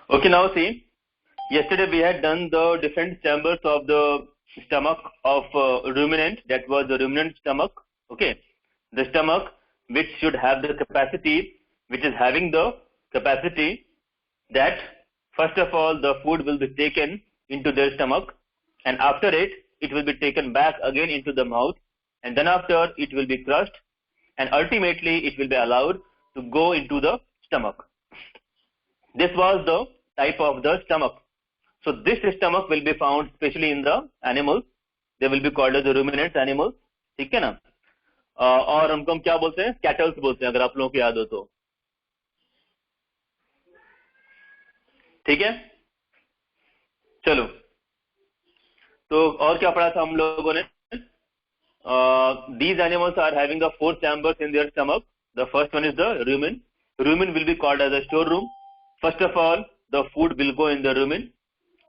Okay, now see, yesterday we had done the different chambers of the stomach of ruminant. That was the ruminant stomach. Okay, the stomach which should have the capacity, which is having the capacity that first of all the food will be taken into their stomach, and after it will be taken back again into the mouth, and then after it will be crushed, and ultimately it will be allowed to go into the stomach. This was the type of the stomach. So this stomach will be found especially in the animals. They will be called as the ruminants animals. ठीक है ना? और उनको हम क्या बोलते हैं? Kettles बोलते हैं, अगर आप लोगों को याद हो तो. ठीक है, चलो. तो और क्या पढ़ा था हम लोगों ने? These animals are having the 4 chambers in their stomach. The first one is the rumen. Rumen will be called as a storeroom. First of all, the food will go in the rumen.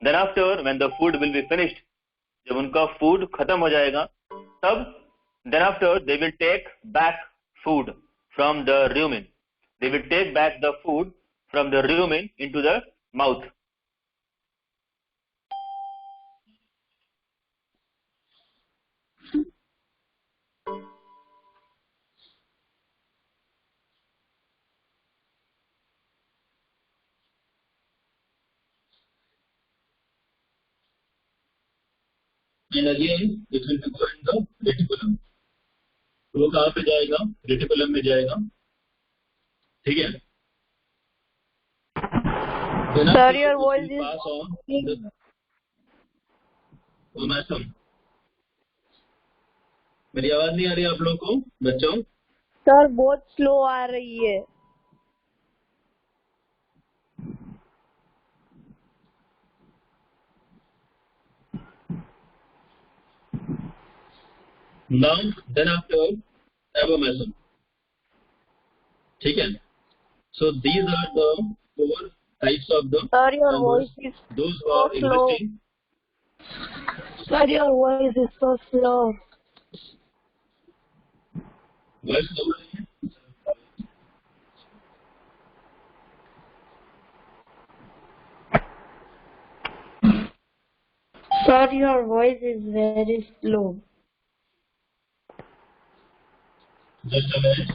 Then after, when the food will be finished, जब उनका food खत्म हो जाएगा, तब then after they will take back food from the rumen. They will take back the food from the rumen into the mouth. And again it will be go in the reticulum. तो वो कहाँ पे जाएगा? Reticulum में जाएगा. ठीक है. Sir, your voice is pass on the omasum. मेरी आवाज नहीं आ रही आप लोगों को बच्चों? सर बहुत स्लो आ रही है. Now, then after abomasum. ठीक है. So these are the 4 types of the Sir, your numbers. voice is Those who so are slow. interesting. Sir, your voice is so slow. Voice slow है. Sir, your voice is very slow. Just a minute.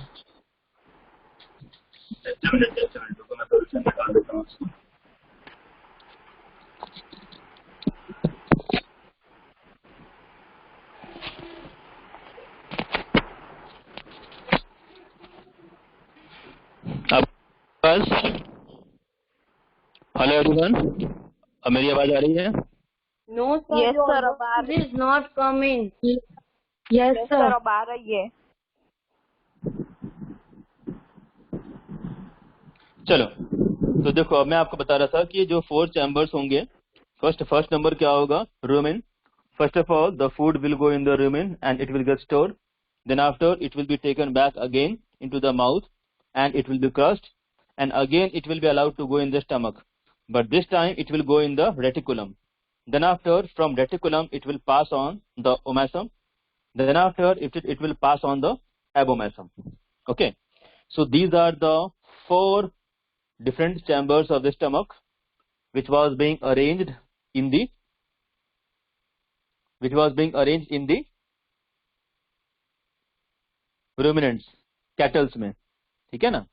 रुको मैं solution निकाल देता हूँ उसको. बस. Hello everyone, अब मेरी आवाज आ रही है? No, sir. Yes, sir. This is not coming. Yes, sir. अब आ रही है. चलो, तो देखो अब मैं आपको बता रहा था कि जो 4 चैम्बर्स होंगे, फर्स्ट नंबर क्या होगा? Rumen. First of all, the food will go in the rumen and it will get stored. Then after, it will be taken back again into the mouth and it will be crushed, and again it will be allowed to go in the stomach. But this time it will go in the reticulum. Then after, from reticulum it will pass on the omasum. Then after, it will pass on the abomasum. Okay. So these are the 4 different chambers of the stomach which was being arranged in the ruminants, cattles में. ठीक है ना?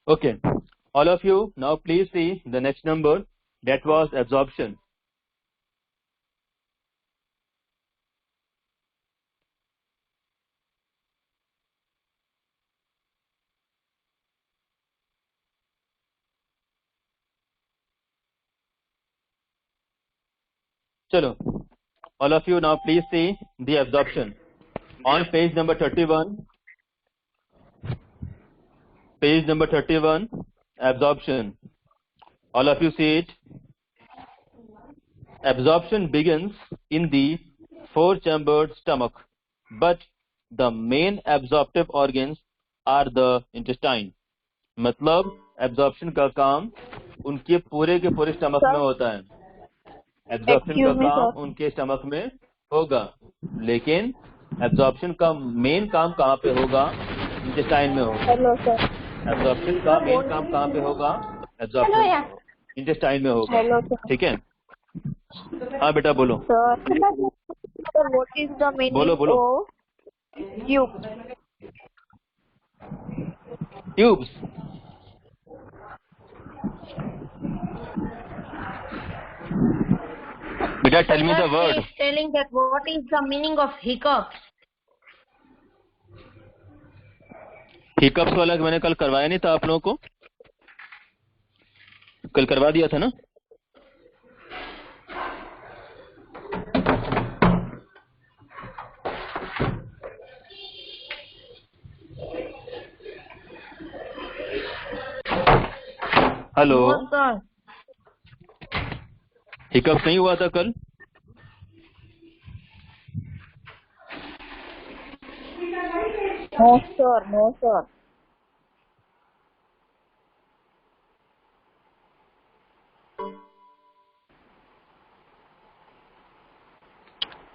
Okay, all of you now please see the next number, that was absorption. चलो, all of you now please see the absorption on page number 31. Page number 31, absorption. All of you see it. Absorption begins in the 4-chambered stomach, but the main absorptive organs are the intestine. मतलब absorption का काम उनके पूरे के पूरे stomach में होता है. एब्जॉर्प्शन का काम उनके स्टमक में होगा, लेकिन एब्जॉर्प्शन का मेन काम कहाँ पे होगा? इंटेस्टाइन में होगा। Hello sir. एब्जॉर्प्शन का मेन काम कहाँ पे होगा? एब्जॉर्प्शन इंटेस्टाइन में होगा। Hello sir. ठीक है, हाँ बेटा बोलो। सर व्हाट इज द बोलो मीनिंग बोलो। Of tube? ट्यूब्स, बेटा tell me the word. Telling that what is the meaning of hiccups? Hiccups वाला मैंने कल करवाया नहीं था आप लोगों को? कल करवा दिया था ना? हेलो, हिकअप्स नहीं हुआ था कल? No sir, no sir.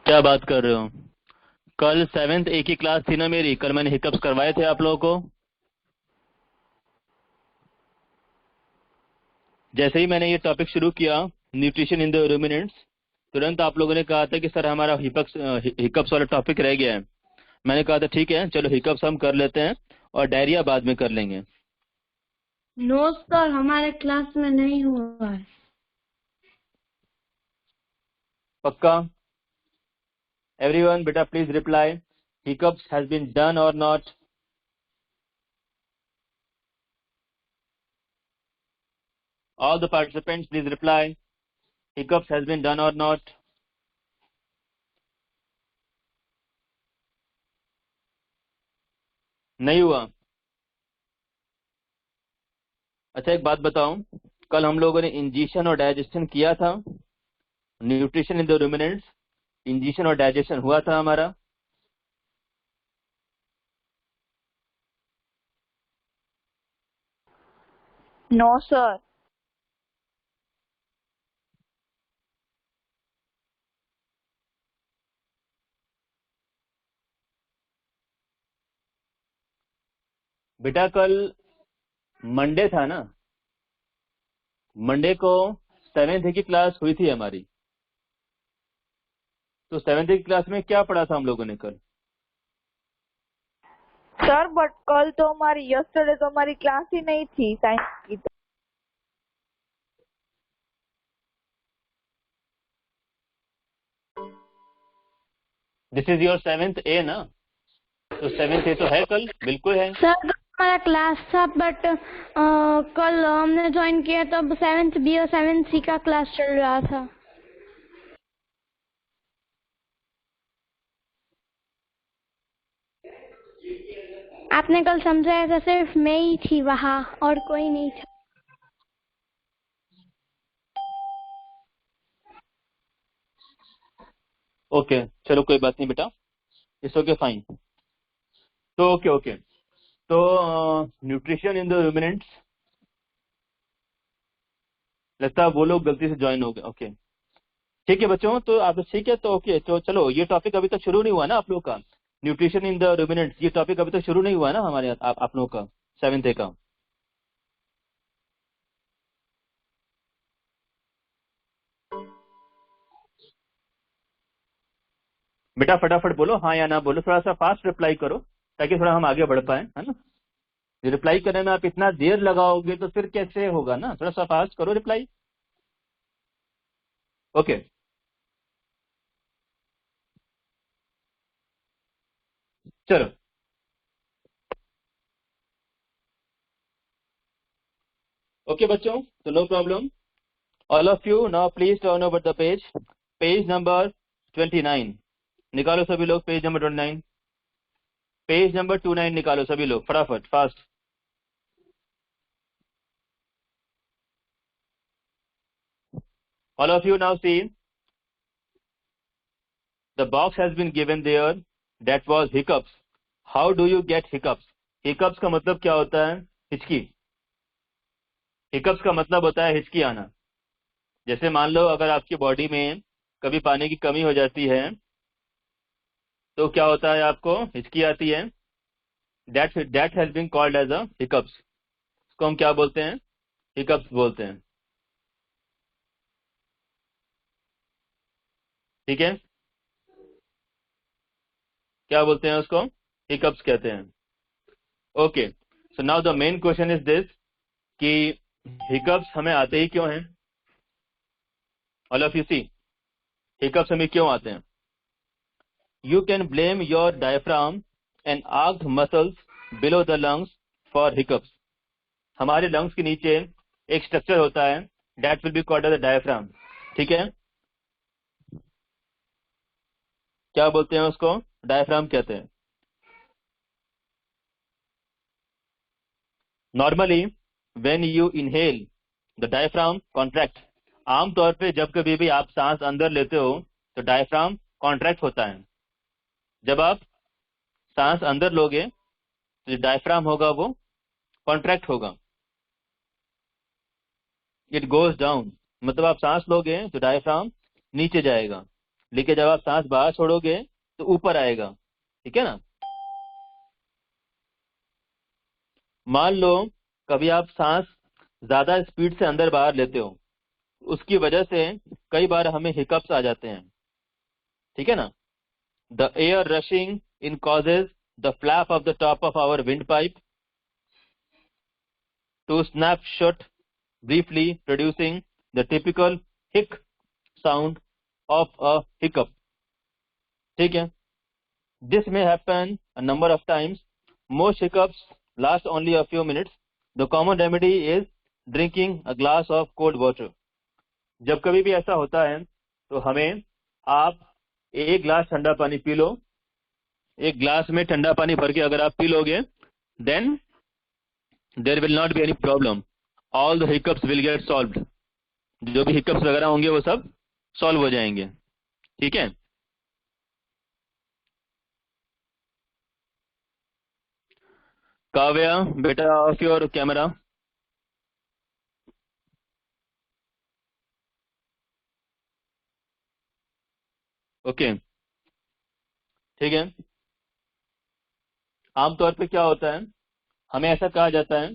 क्या बात कर रहे हो? कल 7th A की क्लास थी ना मेरी, कल मैंने हिकअप्स करवाए थे आप लोगों को। जैसे ही मैंने ये टॉपिक शुरू किया, न्यूट्रिशन इन द रूमिनेंट्स, तुरंत आप लोगों ने कहा था कि सर हमारा हिकअप्स वाला टॉपिक रह गया है। मैंने कहा था ठीक है, चलो हिकअप्स हम कर लेते हैं और डायरिया बाद में कर लेंगे। नो सर, हमारे क्लास में नहीं हुआ है। पक्का? एवरीवन बेटा please reply, hiccups has been done और not? All the participants please reply, hiccups has been done or not? नहीं हुआ? अच्छा एक बात बताऊं, कल हम लोगों ने इंजेशन और डाइजेशन किया था, nutrition in the ruminants, ingestion और डाइजेशन हुआ था हमारा। No sir. बेटा कल मंडे था ना, मंडे को 7th A की क्लास हुई थी हमारी, तो 7th A की क्लास में क्या पढ़ा था हम लोगों ने कल? सर बट कल तो हमारी यस्टरडे तो हमारी क्लास ही नहीं थी साइंस की। This is your 7th A ना, तो 7th A तो है कल, बिल्कुल है सर हमारा क्लास था, बट कल हमने ज्वाइन किया तब 7th B और 7th C का क्लास चल रहा था। आपने कल समझाया था, सिर्फ मैं ही थी वहाँ और कोई नहीं था। ओके चलो कोई बात नहीं बेटा, इट्स ओके फाइन। तो ओके तो न्यूट्रिशन इन द रूमिनेंट्स, लगता है वो लोग गलती से ज्वाइन हो गए। ओके ठीक है बच्चों, तो आप ठीक है, तो ओके तो चलो, ये टॉपिक अभी तक शुरू नहीं हुआ ना आप लोग का, न्यूट्रिशन इन द रूमिनेंट्स, ये टॉपिक अभी तक शुरू नहीं हुआ ना हमारे आप लोगों का 7th A का। बेटा फटाफट बोलो हाँ या ना बोलो, थोड़ा सा फास्ट रिप्लाई करो ताकि थोड़ा हम आगे बढ़ पाए, है ना। रिप्लाई करने में आप इतना देर लगाओगे तो फिर कैसे होगा ना, थोड़ा सा फास्ट करो रिप्लाई। ओके चलो, ओके बच्चों, तो no problem. All of you now please turn over the page, page number 29 निकालो सभी लोग, पेज नंबर 29, पेज नंबर 29 निकालो सभी लोग फटाफट fast. All of you now see, the box has been given there, that was hiccups. How do you get hiccups? Hiccups का मतलब क्या होता है? हिचकी। हिकअप्स का मतलब होता है हिचकी आना। जैसे मान लो अगर आपकी बॉडी में कभी पानी की कमी हो जाती है तो क्या होता है, आपको हिचकी आती है, that has been called as a hiccups. इसको हम क्या बोलते हैं, हिकअप्स बोलते हैं। ठीक है, क्या बोलते हैं उसको, हिकअप्स कहते हैं। Okay, so now the main question is this कि हिकअप्स हमें आते ही क्यों हैं। All of you see, hiccups हमें क्यों आते हैं। You can blame your diaphragm and arched muscles below the lungs for hiccups. हमारे लंग्स के नीचे एक स्ट्रक्चर होता है, that will be called as the diaphragm. ठीक है, क्या बोलते हैं उसको, डायफ्राम कहते हैं। Normally when you inhale the diaphragm contract. आमतौर पे जब कभी भी आप सांस अंदर लेते हो तो डायफ्राम कॉन्ट्रैक्ट होता है। जब आप सांस अंदर लोगे तो जो डायफ्राम होगा वो कॉन्ट्रैक्ट होगा, इट गोज डाउन। मतलब आप सांस लोगे तो डायफ्राम नीचे जाएगा, लेकिन जब आप सांस बाहर छोड़ोगे तो ऊपर आएगा। ठीक है ना। मान लो कभी आप सांस ज्यादा स्पीड से अंदर बाहर लेते हो, उसकी वजह से कई बार हमें हिकअप्स आ जाते हैं। ठीक है ना। The air rushing in causes the flap of the top of our windpipe to snap shut briefly, producing the typical hic sound of a hiccup. ठीक है, this may happen a number of times. Most hiccups last only a few minutes. The common remedy is drinking a glass of cold water. जब कभी भी ऐसा होता है तो हमें, आप एक गिलास ठंडा पानी पी लो। एक ग्लास में ठंडा पानी भर के अगर आप पी लोगे, then there will not be any problem, all the hiccups will get solved. जो भी हिकअप्स वगैरह होंगे वो सब सॉल्व हो जाएंगे। ठीक है, काव्या बेटा ऑफ योर कैमरा। ओके, ठीक है। आमतौर पे क्या होता है, हमें ऐसा कहा जाता है,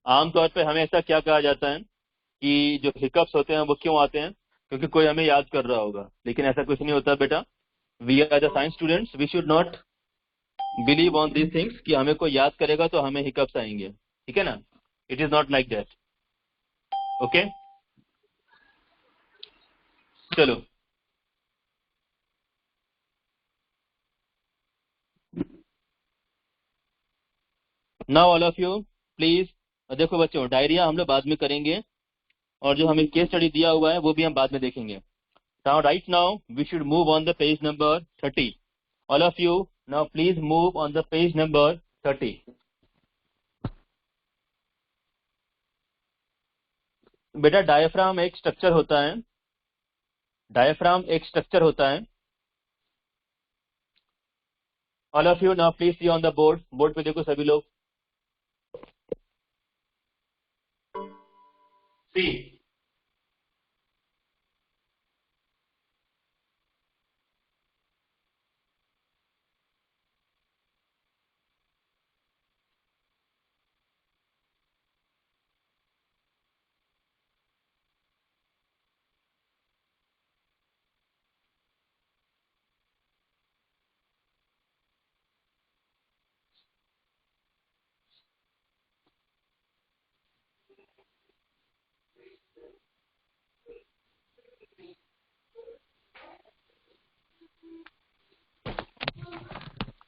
आमतौर पे हमें ऐसा क्या कहा जाता है कि जो हिकअप्स होते हैं वो क्यों आते हैं, क्योंकि कोई हमें याद कर रहा होगा। लेकिन ऐसा कुछ नहीं होता बेटा। We are the science students, we should not believe on these things कि हमें कोई याद करेगा तो हमें हिकअप्स आएंगे। ठीक है ना, it is not like that. Okay, चलो now all of you please. देखो बच्चों, डायरिया हम लोग बाद में करेंगे और जो हमें केस स्टडी दिया हुआ है वो भी हम बाद में देखेंगे। Now, right now, we should move on the page number 30. All of you, now please move on the page number 30. बेटा डायफ्राम एक स्ट्रक्चर होता है, डायफ्राम एक स्ट्रक्चर होता है। All of you, now please see on the board. Board पे देखो सभी लोग। See.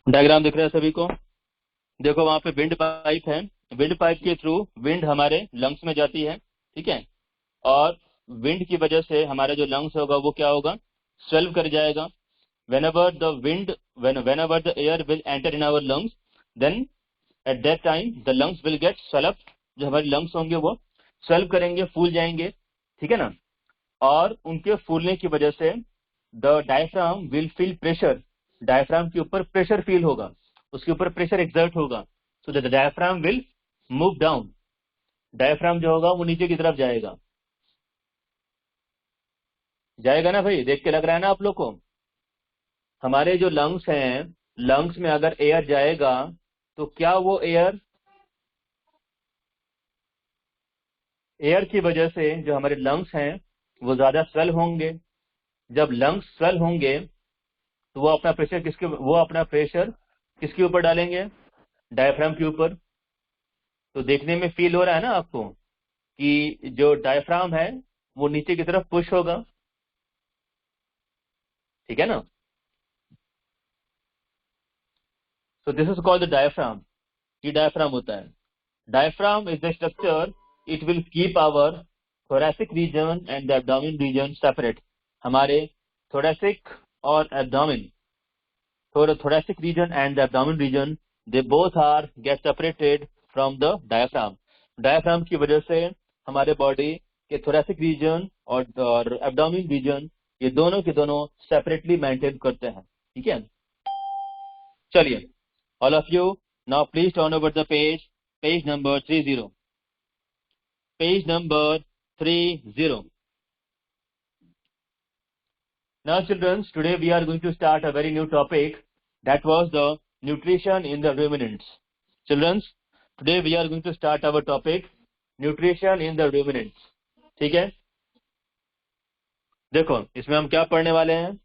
डायग्राम दिख रहा है सभी को। देखो वहां पे विंड पाइप है, विंड पाइप के थ्रू विंड हमारे लंग्स में जाती है। ठीक है, और विंड की वजह से हमारा जो लंग्स होगा वो क्या होगा, स्वेल्व कर जाएगा। whenever the wind whenever the air will enter in our lungs, then at that time the lungs will get swell up। जो हमारे लंग्स होंगे वो स्वेल्व करेंगे, फूल जाएंगे। ठीक है ना, और उनके फूलने की वजह से the diaphragm will feel pressure. Diaphragm के ऊपर प्रेशर फील होगा, उसके ऊपर प्रेशर एक्सर्ट होगा, so the diaphragm will move down, diaphragm जो होगा वो नीचे की तरफ जाएगा। जाएगा ना भाई, देख के लग रहा है ना आप लोग को। हमारे जो लंग्स हैं, लंग्स में अगर एयर जाएगा तो क्या वो एयर की वजह से जो हमारे लंग्स हैं वो ज्यादा स्वेल होंगे। जब लंग्स स्वेल होंगे तो वो अपना प्रेशर किसके ऊपर डालेंगे? डायफ्राम के ऊपर। तो देखने में फील हो रहा है ना आपको कि जो डायफ्राम है वो नीचे की तरफ पुश होगा, ठीक है ना। So this is called the diaphragm. ये डायफ्राम होता है। Diaphragm is the structure, it will keep our thoracic region and the abdomen region separate। हमारे thoracic और abdomen, thoracic region and the abdomen region, they both are get separated from the diaphragm। Diaphragm की वजह से हमारे body के thoracic region और abdomen region ये दोनों के दोनों सेपरेटली मेंटेन करते हैं, ठीक है। चलिए, all of you now please turn over the page number 30, page number 30। Now children, today we are going to start a very new topic, that was the nutrition in the ruminants। Children, today we are going to start our topic nutrition in the ruminants, ठीक है। देखो इसमें हम क्या पढ़ने वाले हैं।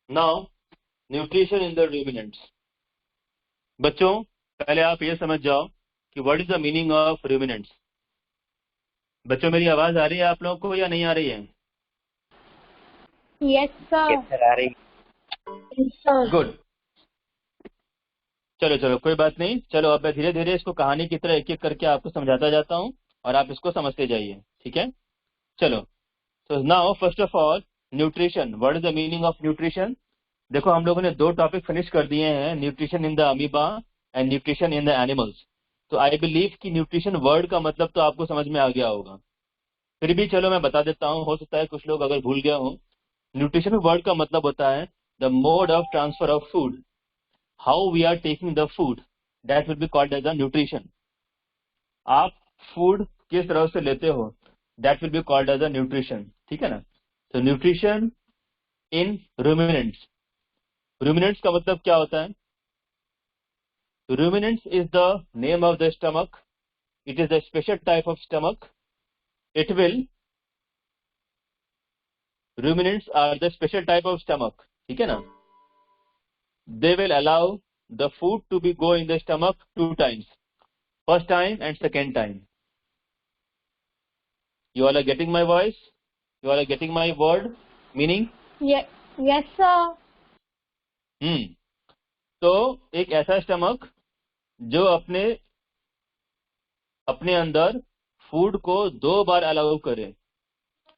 Now nutrition in the ruminants। बच्चों पहले आप ये समझ जाओ कि what is the meaning of ruminants। बच्चों मेरी आवाज आ रही है आप लोगों को या नहीं आ रही है? Yes sir. आ रही। गुड। चलो कोई बात नहीं। चलो अब मैं धीरे धीरे इसको कहानी की तरह एक एक करके आपको समझाता जाता हूँ और आप इसको समझते जाइए, ठीक है। चलो, तो now first of all nutrition, what is the meaning of nutrition. देखो हम लोगों ने 2 टॉपिक फिनिश कर दिए हैं, nutrition in the amoeba and nutrition in the animals. तो आई बिलीव कि न्यूट्रिशन वर्ड का मतलब तो आपको समझ में आ गया होगा। फिर भी चलो मैं बता देता हूँ, हो सकता है कुछ लोग अगर भूल गया हो। न्यूट्रिशन वर्ड का मतलब होता है the mode of transfer of food, how we are taking the food, that will be called as a nutrition. आप फूड किस तरह से लेते हो, that will be called as a nutrition, ठीक है ना। तो न्यूट्रिशन इन रूमिनेंट्स। रूमिनेंट्स का मतलब क्या होता है? Ruminants is the name of the stomach. It is a special type of stomach. Ruminants are the special type of stomach, ठीक है ना। They will allow the food to be go in the stomach 2 times, first time and second time। You all are getting my voice? You all are getting my word meaning? Yes sir. तो एक ऐसा stomach जो अपने अंदर food को 2 बार allow करे,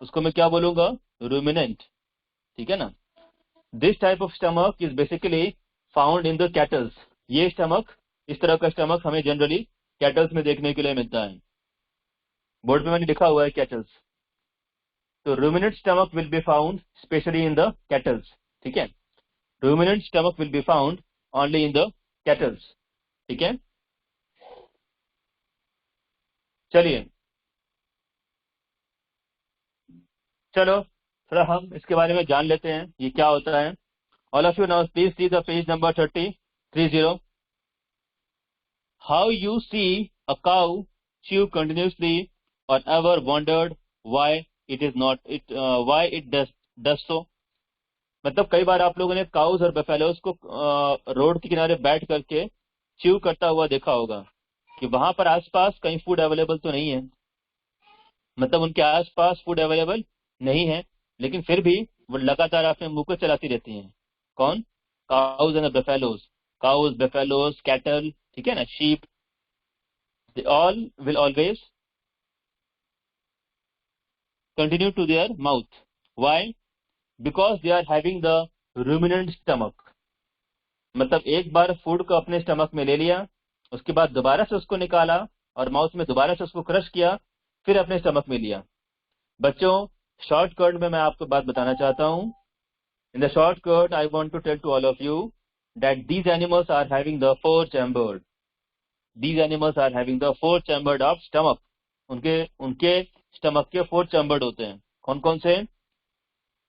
उसको मैं क्या बोलूंगा? रूमिनेंट, ठीक है ना। This type of stomach is basically found in the kettles. ये स्टमक, इस तरह का स्टमक हमें जनरली कैटल्स में देखने के लिए मिलता है। बोर्ड पे मैंने लिखा हुआ है कैटल्स। तो ruminant stomach will be found specially in the kettles, ठीक है। Ruminant stomach will be found only in the kettles, ठीक है। चलिए, चलो थोड़ा हम इसके बारे में जान लेते हैं ये क्या होता है। All of you now please see the page number 30। How you see a cow chew continuously or ever wondered why it is not it why it does so। मतलब कई बार आप लोगों ने काउज और बफेलोज को रोड के किनारे बैठ करके च्यू करता हुआ देखा होगा कि वहां पर आसपास कहीं फूड अवेलेबल तो नहीं है, मतलब उनके आसपास फूड अवेलेबल नहीं है, लेकिन फिर भी वो लगातार अपने मुंह को चलाती रहती हैं। कौन? Cows and buffaloes. Cows, buffaloes, cattle, ठीक है ना, sheep, they all will always continue to their mouth. Why? Because they are having the ruminant stomach. मतलब एक बार फूड को अपने स्टमक में ले लिया, उसके बाद दोबारा से उसको निकाला और माउथ में दोबारा से उसको क्रश किया, फिर अपने स्टमक में लिया। बच्चों शॉर्टकट में मैं आपको बात बताना चाहता हूं। In the shortcut I want to tell to all of you that these animals are having the 4 chambered. These animals are having the 4 chambered of stomach. उनके स्टमक के 4 चैम्बर्ड होते हैं। कौन कौन से,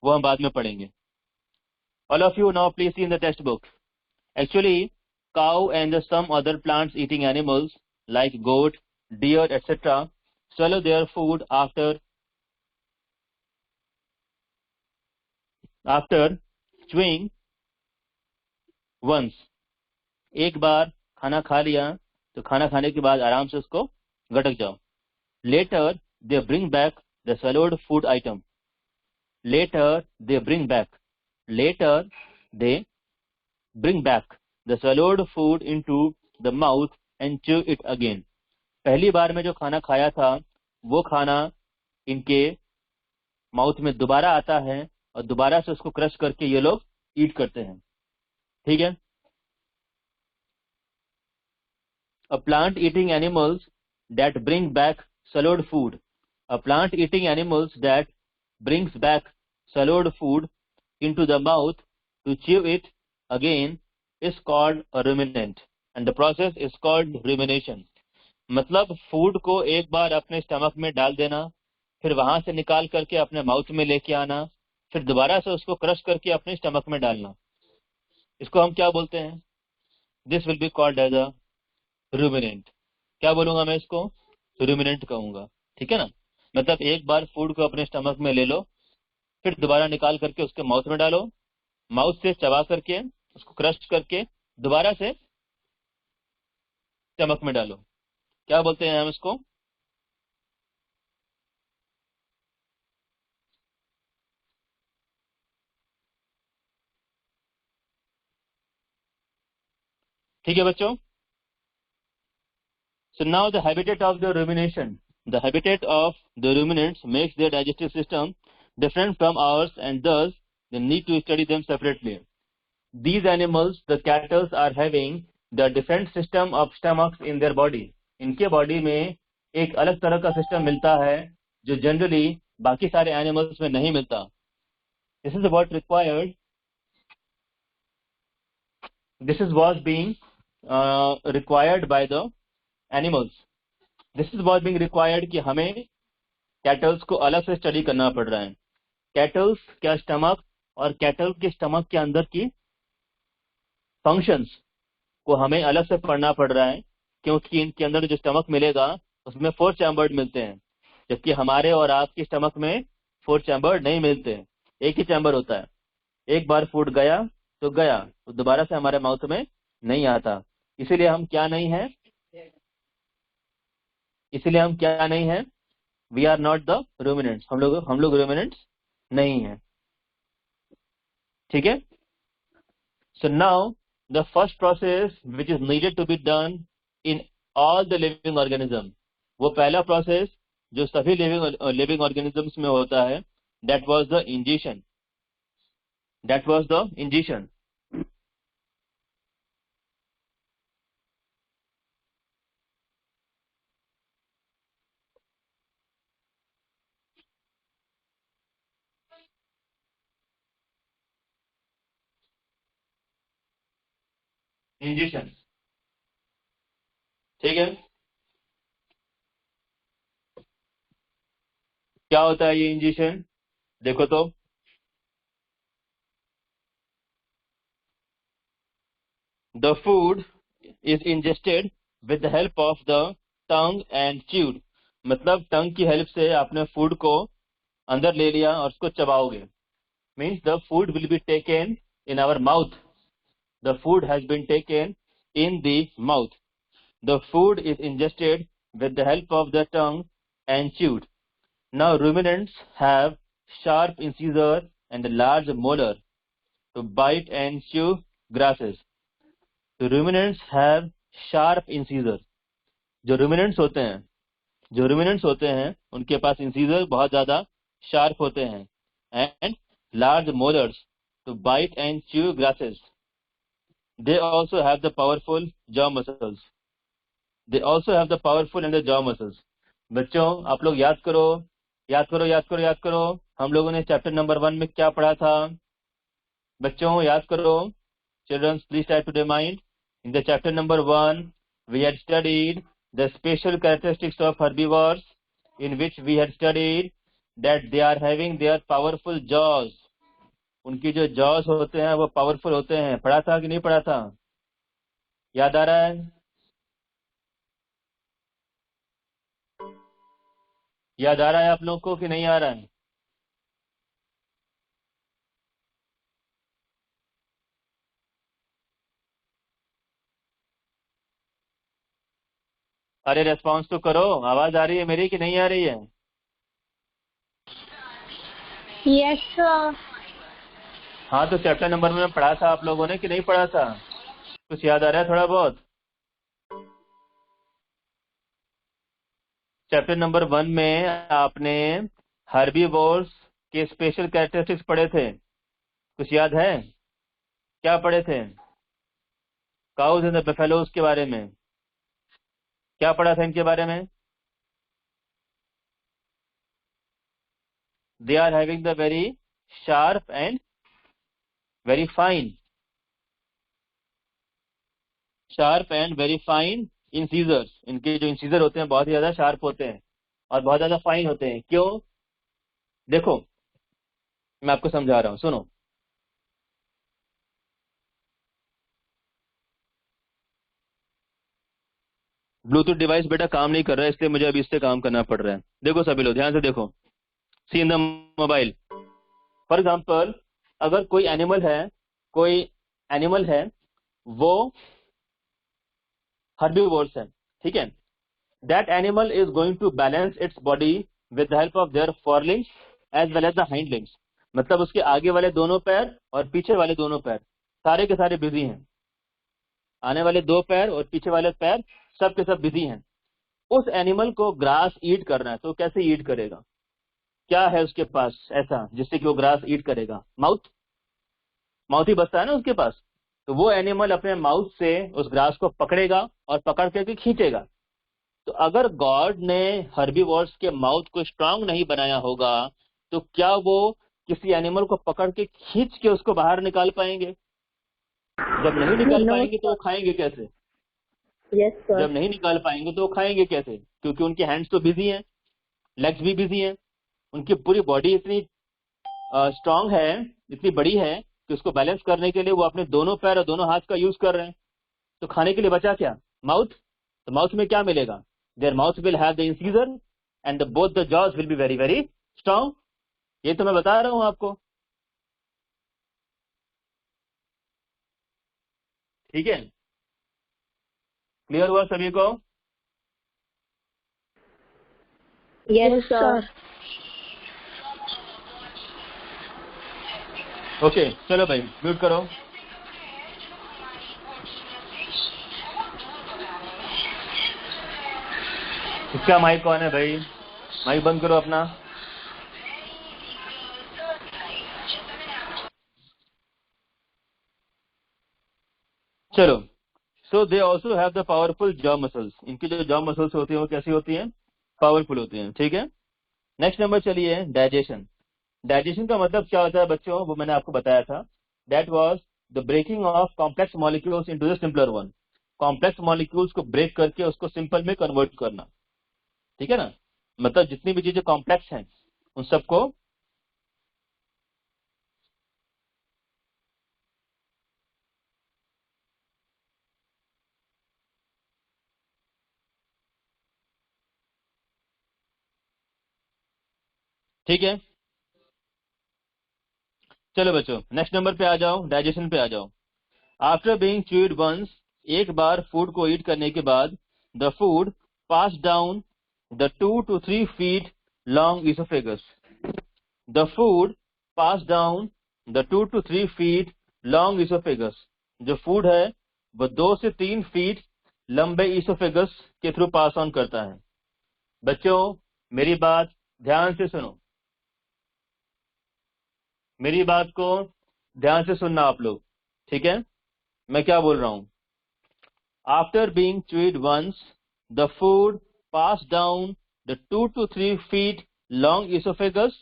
वो हम बाद में पढ़ेंगे। All of you now please see in the textbook. Actually, cow and some other plants eating animals like goat, deer, etc. swallow their food after chewing once. एक बार खाना खा लिया तो खाना खाने के बाद आराम से उसको गटक जाओ। Later they bring back the swallowed food item. Later they bring back the swallowed food into the mouth and chew it again. पहली बार में जो खाना खाया था वो खाना इनके माउथ में दोबारा आता है और दोबारा से उसको क्रश करके ये लोग ईट करते हैं। ठीक है। A plant eating animals that bring back swallowed food. A plant eating animals that brings back swallowed food into the mouth to chew it again is called a ruminant, and the process is called rumination. मतलब food को एक बार अपने stomach में डाल देना, फिर वहां से निकाल करके अपने माउथ में लेके आना, फिर दोबारा से उसको क्रश करके अपने स्टमक में डालना, इसको हम क्या बोलते हैं? This will be called as a ruminant. क्या बोलूंगा मैं इसको? रूमिनेंट कहूंगा। ठीक है ना। मतलब एक बार फूड को अपने स्टमक में ले लो, फिर दोबारा निकाल करके उसके माउथ में डालो, माउथ से चबा करके उसको क्रश करके दोबारा से स्टमक में डालो। क्या बोलते हैं हम इसको? ठीक है बच्चों। So now the habitat of the rumination. The habitat of the ruminants makes their digestive system different from ours, and thus they need to study them separately. These animals, the cattle, are having the different system of stomachs in their body. इनके body में एक अलग तरह का system मिलता है जो generally बाकी सारे एनिमल्स में नहीं मिलता। This is what required. This is what being required by the animals. This is what being required कि हमें कैटल्स को अलग से स्टडी करना पड़ रहा है। कैटल्स का स्टमक और कैटल के स्टमक के अंदर की फंक्शंस को हमें अलग से पढ़ना पड़ रहा है, क्योंकि इनके अंदर जो स्टमक मिलेगा उसमें 4 चैम्बर्ड मिलते हैं, जबकि हमारे और आपके स्टमक में 4 चैम्बर्ड नहीं मिलते हैं, एक ही चैम्बर होता है। एक बार फूड गया तो दोबारा से हमारे माउथ में नहीं आता। इसीलिए हम क्या नहीं है? We are not the ruminants. हम लोग रूमिनेंट्स नहीं है। ठीक है। So now the first process which is needed to be done in all the living organism, वो पहला प्रोसेस जो सभी लिविंग ऑर्गेनिजम्स में होता है, दैट वाज द इंजेशन। ठीक है। क्या होता है ये इंजेशन? देखो तो, the food is ingested with the help of the tongue and chewed। मतलब टंग की हेल्प से आपने फूड को अंदर ले लिया और उसको चबाओगे। Means the food will be taken in our mouth. The food has been taken in the mouth. The food is ingested with the help of the tongue and chewed. Now ruminants have sharp incisor and a large molar to bite and chew grasses. The ruminants have sharp incisor. जो ruminants होते हैं उनके पास incisor बहुत ज्यादा sharp होते हैं, and large molars to bite and chew grasses. They also have the powerful jaw muscles. They also have the powerful in the jaw muscles. बच्चों आप लोग याद करो, याद करो, याद करो, याद करो, हम लोगों ने चैप्टर नंबर 1 में क्या पढ़ा था? बच्चों याद करो, children please try to remind. In the chapter number 1 we had studied the special characteristics of herbivores, in which we had studied that they are having their powerful jaws. उनकी जो jaws होते हैं वो powerful होते हैं। पढ़ा था कि नहीं पढ़ा था? याद आ रहा है? याद आ रहा है आप लोगों को कि नहीं आ रहा है? अरे रेस्पॉन्स तो करो, आवाज आ रही है मेरी कि नहीं आ रही है? Yes sir. हाँ तो चैप्टर नंबर में पढ़ा था आप लोगों ने कि नहीं पढ़ा था? कुछ याद आ रहा है थोड़ा बहुत? चैप्टर नंबर 1 में आपने हर्बीवोर्स के स्पेशल कैरेक्टरिस्टिक्स पढ़े थे, कुछ याद है? क्या पढ़े थे? काउज एंड द बफेलोज के बारे में क्या पढ़ा था इनके बारे में? They are having the very sharp and very fine, sharp and very fine incisors. इनके जो इंसीजर होते हैं बहुत ही ज्यादा शार्प होते हैं और बहुत ज्यादा फाइन होते हैं। क्यों? देखो मैं आपको समझा रहा हूं, सुनो। ब्लूटूथ डिवाइस बेटा काम नहीं कर रहा है, इसलिए मुझे अभी इससे काम करना पड़ रहा है। देखो सभी लोग ध्यान से देखो, see in the mobile. For example अगर कोई एनिमल है वो हर्बीवोर्स है, ठीक है, that animal is going to balance its body with the help of their forelimbs as well as the hind limbs. मतलब उसके आगे वाले दोनों पैर और पीछे वाले दोनों पैर सारे के सारे बिजी हैं। आने वाले 2 पैर और पीछे वाले पैर सब के सब बिजी हैं। उस एनिमल को ग्रास ईट करना है तो कैसे ईट करेगा? क्या है उसके पास ऐसा जिससे कि वो ग्रास ईट करेगा? माउथ ही बचता है ना उसके पास। तो वो एनिमल अपने माउथ से उस ग्रास को पकड़ेगा और पकड़ करके खींचेगा। तो अगर गॉड ने हर्बीवोर्स के माउथ को स्ट्रांग नहीं बनाया होगा तो क्या वो किसी एनिमल को पकड़ के खींच के उसको बाहर निकाल पाएंगे? जब नहीं निकाल पाएंगे तो वो खाएंगे कैसे? Yes sir. जब नहीं निकाल पाएंगे तो वो खाएंगे कैसे? क्योंकि उनके हैंड्स तो बिजी हैं, लेग्स भी बिजी हैं, उनकी पूरी बॉडी इतनी स्ट्रांग है, इतनी बड़ी है कि उसको बैलेंस करने के लिए वो अपने दोनों पैर और दोनों हाथ का यूज कर रहे हैं। तो खाने के लिए बचा क्या? माउथ। तो माउथ में क्या मिलेगा? Their mouth will have the incisor and both the jaws will be very very strong. ये तो मैं बता रहा हूं आपको, ठीक है? क्लियर हुआ सभी को? Yes sir. ओके चलो भाई म्यूट करो। इसका माइक कौन है भाई? माइक बंद करो अपना। चलो, so they also have the powerful jaw muscles. इनकी जो जॉ मसल्स होती है वो कैसी होती हैं? पावरफुल होती हैं, ठीक है। नेक्स्ट नंबर चलिए, डाइजेशन। डाइजेशन का मतलब क्या होता है बच्चों? वो मैंने आपको बताया था, that was the breaking of complex molecules into the simpler one. Complex molecules को ब्रेक करके उसको सिंपल में कन्वर्ट करना, ठीक है ना। मतलब जितनी भी चीजें कॉम्प्लेक्स हैं उन सबको ठीक है। चलो बच्चों नेक्स्ट नंबर पे आ जाओ, डाइजेशन पे आ जाओ। आफ्टर बीइंग च्यूड वंस, एक बार फूड को ईट करने के बाद, the food pass down the 2 to 3 feet long esophagus. The food pass down the 2 to 3 feet long esophagus. जो फूड है वो 2 से 3 फीट लंबे ईसोफेगस के थ्रू पास ऑन करता है। बच्चों मेरी बात ध्यान से सुनो, मेरी बात को ध्यान से सुनना आप लोग, ठीक है? मैं क्या बोल रहा हूं? After being chewed once, the food passed down the 2 to 3 feet long esophagus.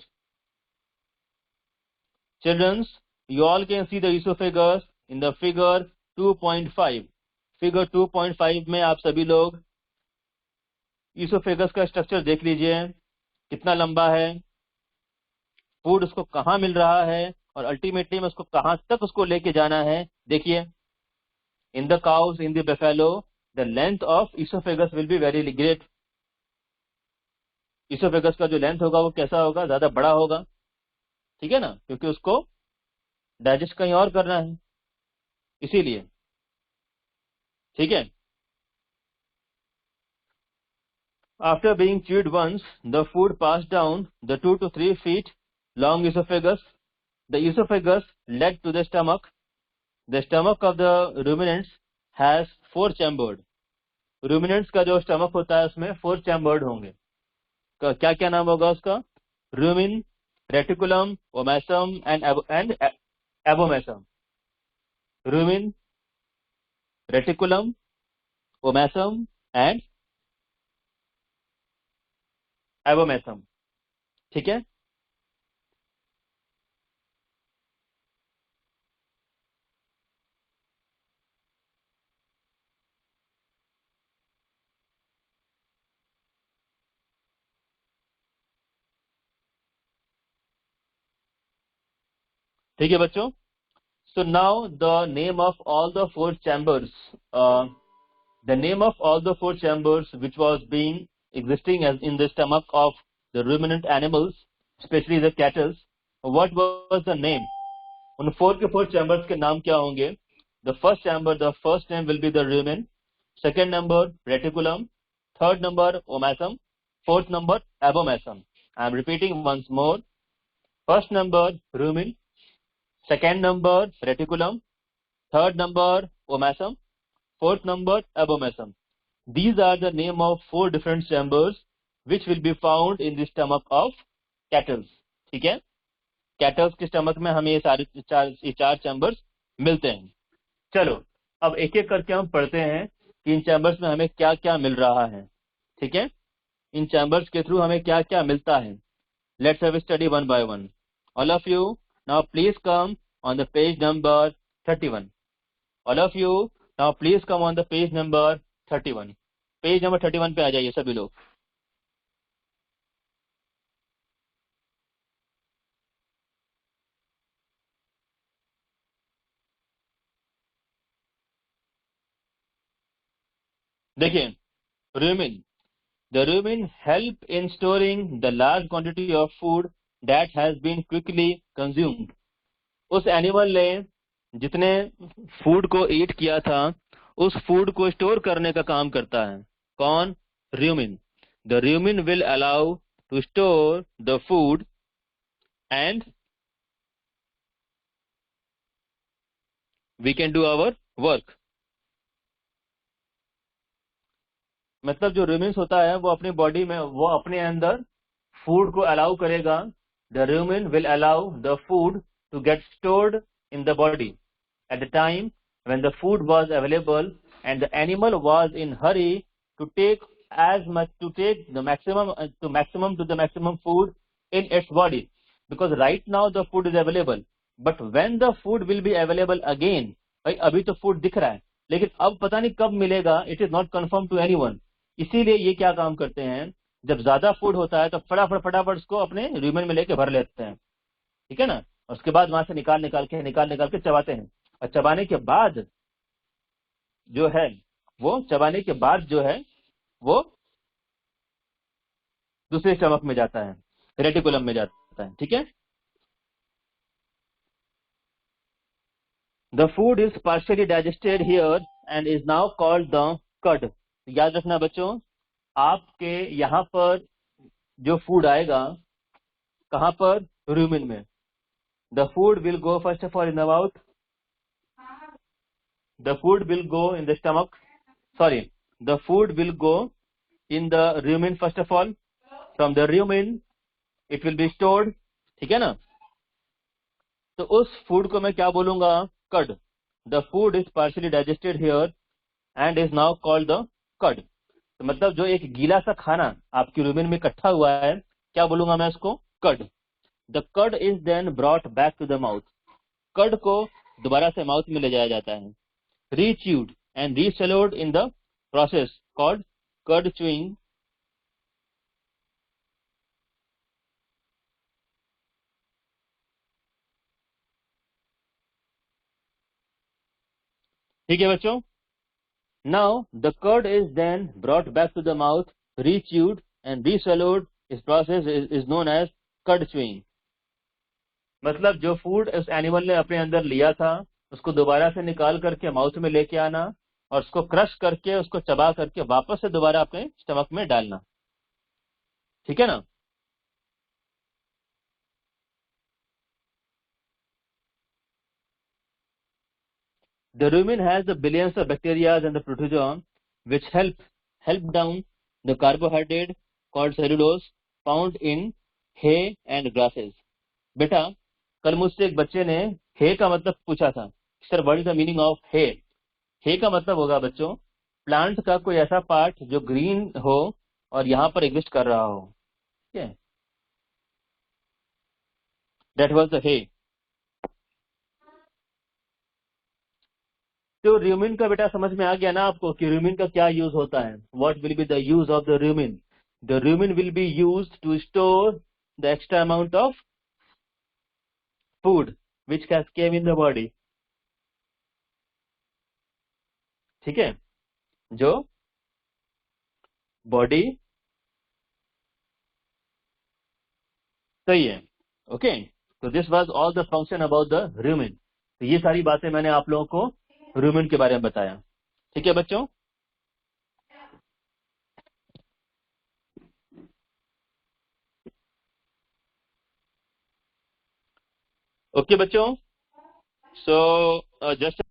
Children, you all can see the esophagus in the figure 2.5. Figure 2.5 में आप सभी लोग esophagus का स्ट्रक्चर देख लीजिए, कितना लंबा है, फूड उसको कहाँ मिल रहा है और अल्टीमेटली में उसको कहाँ तक उसको लेके जाना है. देखिए, in the cows, in the buffalo, the length of esophagus will be very great. esophagus का जो लेंथ होगा वो कैसा होगा, ज्यादा बड़ा होगा, ठीक है ना, क्योंकि उसको डाइजेस्ट कहीं और करना है, इसीलिए. ठीक है. After being chewed once, the food passed down the 2 to 3 feet long esophagus. The esophagus led to the stomach. The stomach of the ruminants has 4 chambered. ruminants का जो stomach होता है उसमें 4 chambered होंगे. क्या क्या नाम होगा उसका? rumen, reticulum, omasum and abomasum. rumen, reticulum, omasum and abomasum. ठीक है. ठीक है बच्चों. So now the name of all the 4 chambers, the name of all the 4 chambers which was being existing as in the stomach of the ruminant animals, especially the cattle, what was the name? उन 4 के 4 chambers के नाम क्या होंगे? The first chamber, the first name will be the rumen, second number reticulum, third number omasum, fourth number abomasum. I am repeating once more. First number rumen, second number reticulum, third number omasum, fourth number abomasum. These are the name of 4 different chambers which will be found in the stomach of cattle. ठीक है. Kettles के stomach में हमें ये चार chambers मिलते हैं. चलो अब एक एक करके हम पढ़ते हैं कि इन चैम्बर्स में हमें क्या क्या मिल रहा है. ठीक है. इन चैम्बर्स के थ्रू हमें क्या क्या मिलता है. Let's have study one by one. All of you now please come on the page number 31. All of you now please come on the page number 31. Page number 31 पे आ जाइए सभी लोग. देखिए, rumen. The rumen help in storing the large quantity of food that has been quickly consumed. उस animal ने जितने food को ईट किया था उस फूड को स्टोर करने का काम करता है. कौन? rumen. The rumen will allow to store the food and we can do our work. मतलब जो rumen होता है वो अपनी बॉडी में वो अपने अंदर फूड को अलाउ करेगा. The rumen will allow the food to get stored in the body at the time when the food was available and the animal was in hurry to take the maximum food in its body, because right now the food is available, but when the food will be available again, भाई अभी तो food दिख रहा है लेकिन अब पता नहीं कब मिलेगा. It is not confirm to anyone. इसीलिए ये क्या काम करते हैं, जब ज्यादा फूड होता है तो फटाफट उसको अपने rumen में लेके भर लेते हैं. ठीक है ना. उसके बाद वहां से निकाल के चबाते हैं. और चबाने के बाद जो है वो दूसरे स्टमक में जाता है, रेटिकुलम में जाता है. ठीक है. The food is partially digested here and is now called the cud. याद रखना बच्चों, आपके यहाँ पर जो फूड आएगा कहाँ पर? rumen में. The food will go first of all in the mouth. The food will go in the stomach. Sorry, the food will go in the rumen first of all. From the rumen it will be stored. ठीक है ना. तो उस food को मैं क्या बोलूंगा? cud. The food is partially digested here and is now called the cud. तो मतलब जो एक गीला सा खाना आपकी रूमेन में इकट्ठा हुआ है, क्या बोलूंगा मैं उसको? Curd. The curd is then brought back to the mouth. Curd को दोबारा से माउथ में ले जाया जाता है। Rechewed and reswallowed in the process called curd chewing. ठीक है बच्चों। Now the curd is then brought back to the mouth, rechewed and reswallowed. This process is known as curd chewing. मतलब जो फूड उस एनिमल ने अपने अंदर लिया था उसको दोबारा से निकाल करके माउथ में लेके आना और उसको क्रश करके उसको चबा करके वापस से दोबारा अपने स्टमक में डालना। ठीक है ना? The rumen has the billions of bacteria and the protozoa which help down the carbohydrate called cellulose found in hay and grasses. बेटा कल मुझसे एक बच्चे ने हे का मतलब पूछा था। Sir what is the meaning of hay? Hay का मतलब होगा बच्चों प्लांट का कोई ऐसा पार्ट जो ग्रीन हो और यहाँ पर एग्जिस्ट कर रहा हो। ठीक है, दैट वाज द हे। तो रूमिन का बेटा समझ में आ गया ना आपको कि रूमिन का क्या यूज होता है? What will be the use of the rumen? The rumen will be used to store the extra amount of food which has came in the body. ठीक है, जो बॉडी सही है। ओके, तो this was all the function about the rumen. तो ये सारी बातें मैंने आप लोगों को रूमिन के बारे में बताया। ठीक है बच्चों? ओके बच्चों, सो जस्ट